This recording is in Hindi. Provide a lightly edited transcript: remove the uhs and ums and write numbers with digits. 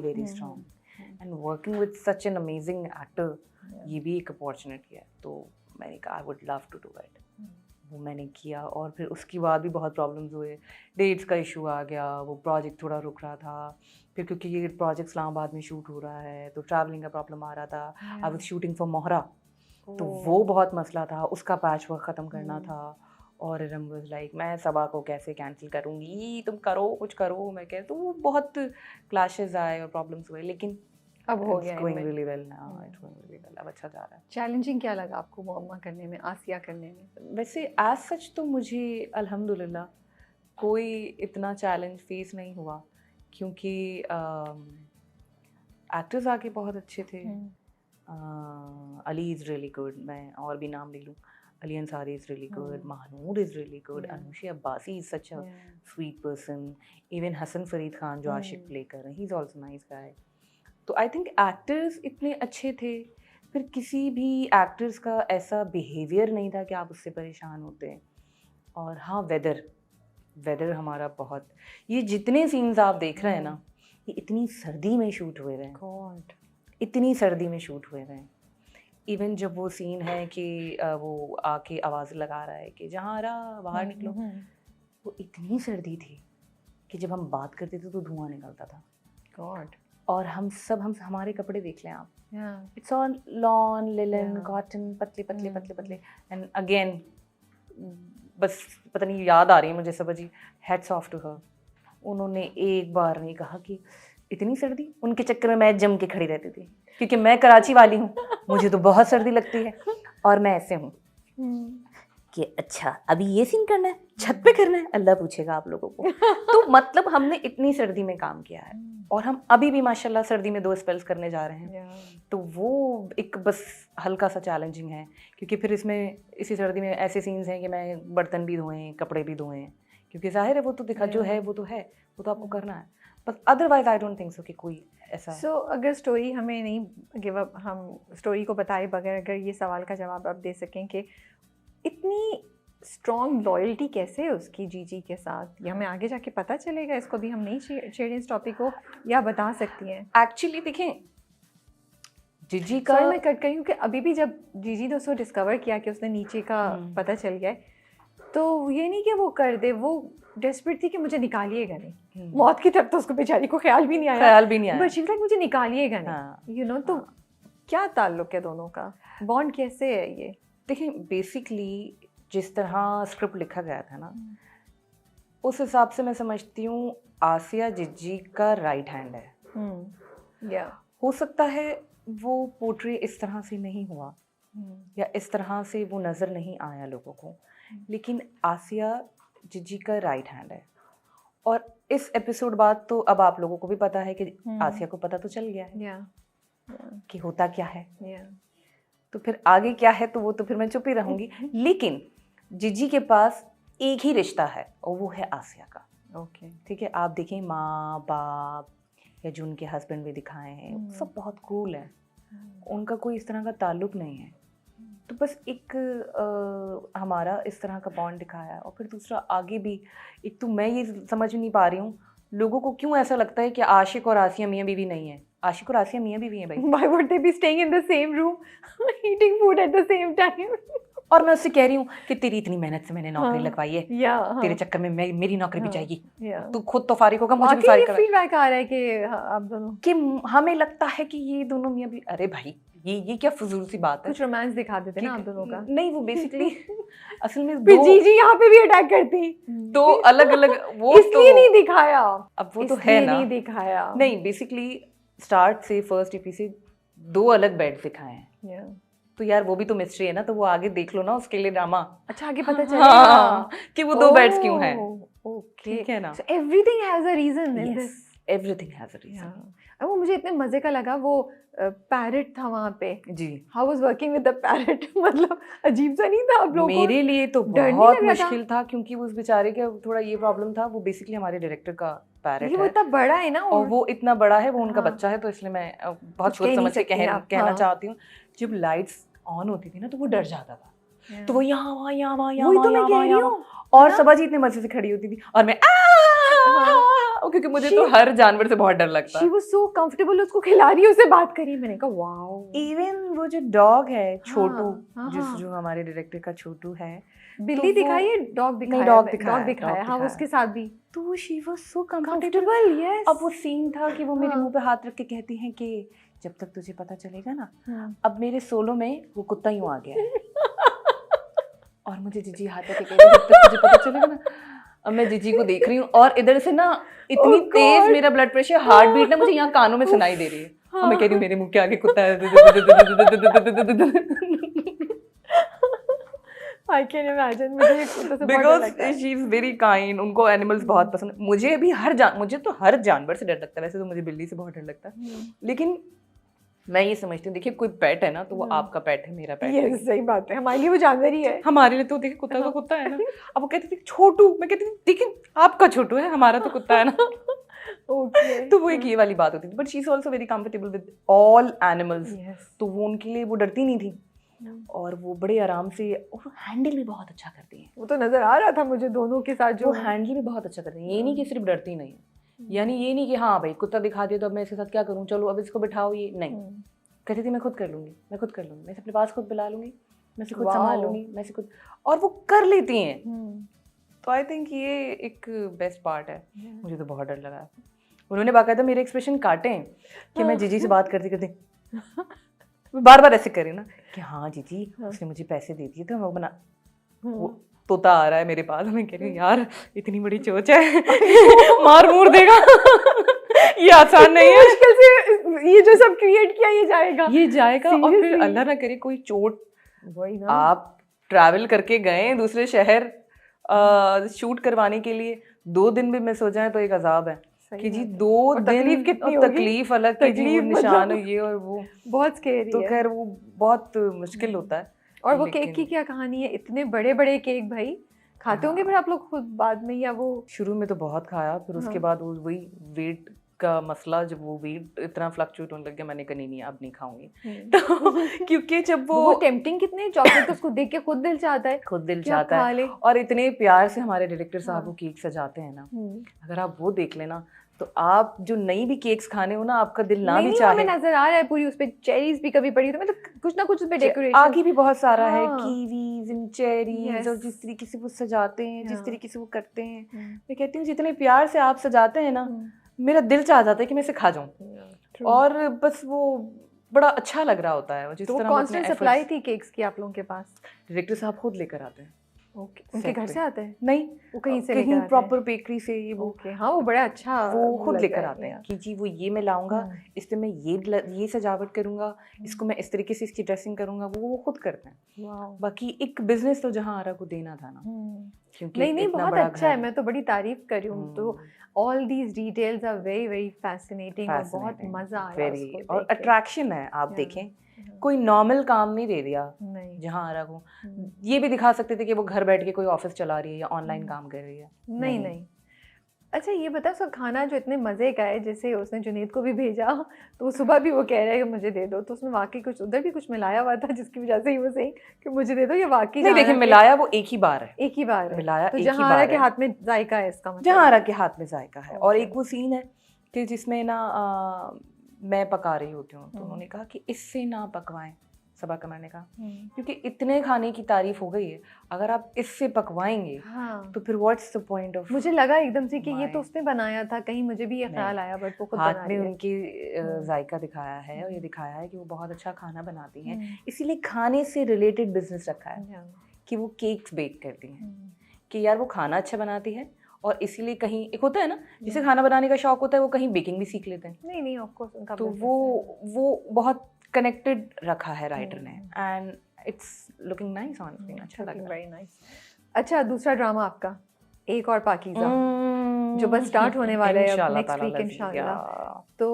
Very strong and working with such an amazing actor, ये भी एक अपॉर्चुनिटी है। तो मैंने कहा I would love to do it. वो मैंने किया और फिर उसके बाद भी बहुत प्रॉब्लम्स हुए, डेट्स का इशू आ गया, वो प्रोजेक्ट थोड़ा रुक रहा था, फिर क्योंकि ये प्रोजेक्ट इस्लामाबाद में शूट हो रहा है तो ट्रैवलिंग का प्रॉब्लम आ रहा था। आई वाज शूटिंग फॉर मोहरा, तो वो बहुत मसला था, उसका पैच वर्क ख़त्म करना था। और रम वाज लाइक मैं सबा को कैसे कैंसिल करूँगी, तुम करो कुछ करो, मैं कह, तो वो बहुत क्लैशेस आए और प्रॉब्लम्स हुए, लेकिन अब हो गया, it's going really well now, it's going really well, अब अच्छा जा रहा है। चैलेंजिंग क्या लगा आपको मुअम्मा करने में, आसिया करने में? वैसे एज सच तो मुझे अल्हम्दुलिल्लाह कोई इतना चैलेंज फेस नहीं हुआ, क्योंकि एक्टर्स आके बहुत अच्छे थे। अली इज़ रियली गुड, मैं और भी नाम ले लूँ, Ali Ansari is really good, Mahanoor is really good, Anushi Abbasi is such a sweet person, even Hasan Farid Khan जो आशिक प्ले कर रहे हैं, he is also nice guy. तो आई थिंक एक्टर्स इतने अच्छे थे, फिर किसी भी एक्टर्स का ऐसा बिहेवियर नहीं था कि आप उससे परेशान होते हैं। और हाँ, वेदर हमारा बहुत, ये जितने सीन्स आप देख रहे हैं ना, ये इतनी सर्दी में शूट हुए हैं, इतनी सर्दी में शूट हुए हैं। इवन जब वो सीन है कि वो आके आवाज़ लगा रहा है कि जहाँ रहा बाहर निकलो, वो इतनी सर्दी थी कि जब हम बात करते थे तो धुआं निकलता था। गॉड। और हम हमारे कपड़े देख लें आप, it's all lawn, linen, cotton, पतले पतले पतले पतले। एंड अगेन बस पता नहीं याद आ रही है मुझे सब जी, हैट्स ऑफ टू हर। उन्होंने एक बार नहीं कहा कि इतनी सर्दी, उनके चक्कर में मैं जम के खड़ी रहती थी, क्योंकि मैं कराची वाली हूँ, मुझे तो बहुत सर्दी लगती है। और मैं ऐसे हूँ कि अच्छा अभी ये सीन करना है, छत पे करना है, अल्लाह पूछेगा आप लोगों को। तो मतलब हमने इतनी सर्दी में काम किया है, और हम अभी भी माशाल्लाह सर्दी में 2 स्पेल्स करने जा रहे हैं। तो वो एक बस हल्का सा चैलेंजिंग है, क्योंकि फिर इसमें इसी सर्दी में ऐसे सीन्स हैं कि मैं बर्तन भी धोएं, कपड़े भी धोएं, क्योंकि जाहिर है वो तो दिखा जो है वो तो है, वो तो आपको करना है। But otherwise I don't think so कि कोई ऐसा। सो अगर स्टोरी हमें नहीं गिव अप, हम स्टोरी को बताए बगैर अगर ये सवाल का जवाब आप दे सकें कि इतनी स्ट्रॉन्ग लॉयल्टी कैसे है उसकी जीजी के साथ, ये हमें आगे जाके पता चलेगा? इसको भी हम नहीं छेड़ें इस टॉपिक को, या बता सकती हैं? एक्चुअली देखें, जीजी का, सॉरी मैं कट करी हूँ कि अभी भी जब जीजी ने उसको डिस्कवर किया कि उसने नीचे का पता चल गया है, तो ये नहीं कि वो कर दे, वो डेस्परेट थी कि मुझे निकालिएगा नहीं। मौत की तरफ तो उसको बेचारी को ख्याल भी नहीं आया, बट शी वाज लाइक मुझे निकालिएगा नहीं, यू नो। तो क्या ताल्लुक है दोनों का, बॉन्ड कैसे है ये? देखिए बेसिकली जिस तरह स्क्रिप्ट लिखा गया था ना, उस हिसाब से मैं समझती हूँ आसिया जिज्जी का राइट हैंड है। हो सकता है वो पोर्ट्रे इस तरह से नहीं हुआ, या इस तरह से वो नज़र नहीं आया लोगों को, लेकिन आसिया जिज्जी का राइट हैंड है। और इस एपिसोड बाद तो अब आप लोगों को भी पता है कि आसिया को पता तो चल गया है कि होता क्या है। तो फिर आगे क्या है तो वो तो फिर मैं चुप ही रहूंगी। लेकिन जिज्जी के पास एक ही रिश्ता है और वो है आसिया का। ओके ठीक है, आप देखें माँ बाप या जो उनके हस्बैंड भी दिखाए हैं, सब बहुत कूल है, उनका कोई इस तरह का ताल्लुक नहीं है। तो बस एक हमारा इस तरह का बॉन्ड दिखाया है। और फिर दूसरा आगे भी, एक तो मैं ये समझ नहीं पा रही हूँ लोगों को क्यों ऐसा लगता है कि आशिक और आसिया मियाँ बीवी नहीं है। आशिक और आसिया मियाँ बीवी हैं भाई। Why would they be staying in the same room, eating food at the same time? और मैं उससे कह रही हूँ कि तेरी इतनी मेहनत से मैंने नौकरी लगवाई है, तेरे चक्कर में मेरी नौकरी भी जाएगी, तू खुद तो फारिग होगा, मुझे भी फारिग करा। फीडबैक आ रहा है कि आप दोनों, कि हमें लगता है कि ये दोनों मियाँ भी, अरे भाई ये क्या फजूल सी बात है। कुछ रोमांस दिखा देते ना आप दोनों का। नहीं, वो बेसिकली असल में फिर जीजी यहाँ पे भी अटैक करती, दो अलग अलग, वो इसलिए नहीं दिखाया, अब वो तो है ना, नहीं दिखाया। नहीं बेसिकली स्टार्ट से फर्स्ट ईपी से 2 अलग बेड दिखाए हैं। तो यार वो भी तो मिस्ट्री है ना, तो वो आगे देख लो ना, उसके लिए ड्रामा। अच्छा आगे पता चलेगा कि वो 2 बेड्स क्यों हैं। ओके ठीक है ना, so everything has a reason in this, everything has a reason। वो मुझे इतने मजे का लगा, वो पैरट था वहाँ पे जी, how was working with the parrot, मतलब अजीब सा नहीं था आप लोगों को? मेरे लिए तो बहुत मुश्किल था, क्योंकि उस बेचारे का थोड़ा ये प्रॉब्लम था, वो बेसिकली हमारे डायरेक्टर का पैरट है, वो इतना बड़ा है ना, और वो इतना बड़ा है, वो उनका बच्चा है, तो इसलिए मैं बहुत सोच समझ के कहना चाहती हूँ। जब लाइट्स ऑन होती थी ना तो वो डर जाता था, तो वो यहाँ वहाँ यहाँ वहाँ यहाँ वहाँ, और सबा जी इतने मजे से खड़ी होती थी, और मैं क्योंकि मुझे तो हर जानवर से बहुत डर लगता शी है। वाज सो कंफर्टेबल, उसको खिला रही है, उससे बात करी, मैंने कहा वाओ। इवन वो जो डॉग है छोटू, हाँ, जो हमारे डायरेक्टर का छोटू है, बिल्ली दिखाई है, डॉग दिखाया? डॉग डॉग दिखाया, हाँ, उसके साथ भी तो she was so comfortable. Comfortable, yes. अब वो सीन था कि वो मेरे मुंह पे हाथ रख के कहती हैं कि जब तक तुझे पता चलेगा ना, अब मेरे सोलो में वो कुत्ता यूं आ गया है। और मुझे जीजी हाथ रख के कह रही है, जब तक तुझे पता चलेगा ना। अब मैं जीजी को देख रही हूँ और इधर से ना इतनी तेज मेरा ब्लड प्रेशर, हार्ट बीट ना मुझे यहाँ कानों में सुनाई दे रही है। और मैं कह रही हूँ मेरे मुंह के आगे कुत्ता है। I can imagine, मुझे कुत्ते से बहुत डर Because लगता है। she is very kind, उनको एनिमल्स बहुत पसंद है। मुझे भी मुझे तो हर जानवर से डर लगता है, वैसे तो मुझे बिल्ली से बहुत डर लगता है, लेकिन मैं ये समझती हूँ, देखिए कोई पेट है ना तो वो आपका पेट है, मेरा पेट है। ये सही बात है, हमारे लिए वो जानवर ही है। हमारे लिए तो देखिए कुत्ता तो कुत्ता है ना। अब वो कहती थी छोटू, मैं कहती थी देखिए आपका छोटू है, हमारा तो कुत्ता है ना। ओके। तो वो एक ये वाली बात होती थी, but she is also very comfortable with all animals. तो वो उनके लिए वो डरती नहीं थी और वो बड़े आराम से, और हैंडल भी बहुत अच्छा करती हैं। वो तो नजर आ रहा था मुझे दोनों के साथ, जो वो हैंडल भी बहुत अच्छा करती हैं। ये नहीं कि सिर्फ डरती नहीं है, यानी ये नहीं कि हाँ भाई कुत्ता दिखा दिया तो अब मैं इसके साथ क्या करूँ, चलो अब इसको बिठाओ, ये नहीं। कहती थी मैं खुद कर लूंगी, मैं खुद कर लूंगी, मैं इसे अपने पास खुद बुला लूंगी, मैं इसे खुद संभाल लूंगी, मैं इसे खुद, और वो कर लेती हैं। तो आई थिंक ये एक बेस्ट पार्ट है। मुझे तो बहुत डर लगा। उन्होंने बाकायदा मेरे एक्सप्रेशन काटे हैं कि मैं जीजी से बात करती करती बार बार ऐसे करी ना कि हाँ जीजी उसने मुझे पैसे दे दिए तो मैं बना, वो तोता आ रहा है मेरे पास, मैं कह रही हूँ यार इतनी बड़ी चोच है, मार मूर देगा। ये आसान नहीं है, मुश्किल से ये जो सब क्रिएट किया ये जाएगा और फिर अल्लाह ना करे कोई चोट, वही ना, आप ट्रैवल करके गए दूसरे शहर शूट करवाने के लिए, 2 दिन भी मिस हो जाए तो एक अजाब है कि जी 2 दिन कितनी तकलीफ अलग की, जी वो निशान ये और वो बहुत स्केरी तो है। खैर वो बहुत मुश्किल होता है। और वो केक की क्या कहानी है, इतने बड़े बड़े केक भाई खाते होंगे फिर आप लोग खुद बाद में, या वो शुरू में तो बहुत खाया, फिर उसके बाद वो वही वेट का मसला, जब वो वेट इतना फ्लक्चुएट होने लग गया, मैंने कहा नहीं अब नहीं खाऊंगी। तो क्योंकि जब वो टेम्पटिंग कितने चॉकलेट, तो उसको देख के खुद दिल चाहता है और इतने प्यार से हमारे डायरेक्टर साहब वो केक सजाते हैं ना, अगर आप वो देख लेना तो आप जो नई भी केक्स खाने हो ना, आपका दिल ना भी चाहे। नजर आ रहा है पूरी, उस पे चेरीज भी कभी पड़ी, तो मतलब कुछ ना कुछ उस पे डेकोरेशन आगे भी बहुत सारा है, कीवीज एंड चेरीज, और जिस तरीके से वो सजाते हैं, जिस तरीके से वो करते हैं, मैं कहती हूँ जितने प्यार से आप सजाते हैं ना, मेरा दिल चाह जाता है कि मैं इसे खा जाऊं, और बस वो बड़ा अच्छा लग रहा होता है। जिस तरह कांस्टेंट सप्लाई थी केक्स की आप लोगों के पास? डायरेक्टर साहब खुद लेकर आते हैं। ओके, उनके घर से आते हैं? नहीं, वो कहीं से कहीं प्रॉपर बेकरी से ये वो हाँ वो बड़ा अच्छा, वो खुद लेकर आते हैं कि जी वो ये मैं लाऊंगा, इस पे मैं ये सजावट करूंगा, इसको मैं इस तरीके से इसकी ड्रेसिंग करूंगा, वो खुद करते हैं। बाकी एक बिजनेस तो जहाँ आरा को देना था ना, क्योंकि नहीं बहुत अच्छा है, मैं तो बड़ी तारीफ कर रही हूँ। तो all these details are very very fascinating और बहुत मजा आया उसको, और अट्रैक्शन है। आप देखें कोई नॉर्मल काम नहीं दे दिया जहाँ आरा को, ये भी दिखा सकते थे कि वो घर बैठ के कोई ऑफिस चला रही है या ऑनलाइन काम कर रही है। नहीं। अच्छा ये बता, उसका खाना जो इतने मज़े का है, जैसे उसने जुनेद को भी भेजा तो सुबह भी वो कह रहा है कि मुझे दे दो, तो उसमें वाकई कुछ उधर भी कुछ मिलाया हुआ था जिसकी वजह से ही वो सही कि मुझे दे दो, ये वाकई नहीं देखिए मिलाया वो एक ही बार है, मिलाया तो जहाँ आरा के हाथ में जायका है इसका मतलब, जहाँ आरा के हाथ में जायका है। और एक वो सीन है कि जिसमें ना मैं पका रही होती हूँ, तो उन्होंने कहा कि इससे ना पकवाएं, सबा कमर ने कहा, क्योंकि इतने खाने की तारीफ हो गई है, अगर आप इससे पकवाएंगे तो फिर व्हाट्स द पॉइंट ऑफ। मुझे लगा एकदम से कि ये तो उसने बनाया था, कहीं मुझे भी ये ख्याल आया, बट वो खुद बना रही है। हाथ में उनकी जायका दिखाया है और ये दिखाया है कि वो बहुत अच्छा खाना बनाती हैं, इसीलिए खाने से रिलेटेड बिजनेस रखा है कि वो केक्स बेक करती हैं, कि यार वो खाना अच्छा बनाती है, और इसीलिए कहीं एक होता है ना जिसे खाना बनाने का शौक होता है, वो कहीं बेकिंग भी सीख लेते हैं। नहीं ऑफ कोर्स उनका, तो वो बहुत कनेक्टेड रखा है राइटर ने, and it's looking nice on screen, अच्छा लग रहा है, वेरी नाइस। अच्छा दूसरा ड्रामा आपका एक और पाकीज़ा जो बस स्टार्ट होने वाला है नेक्स्ट वीक इंशाल्लाह, तो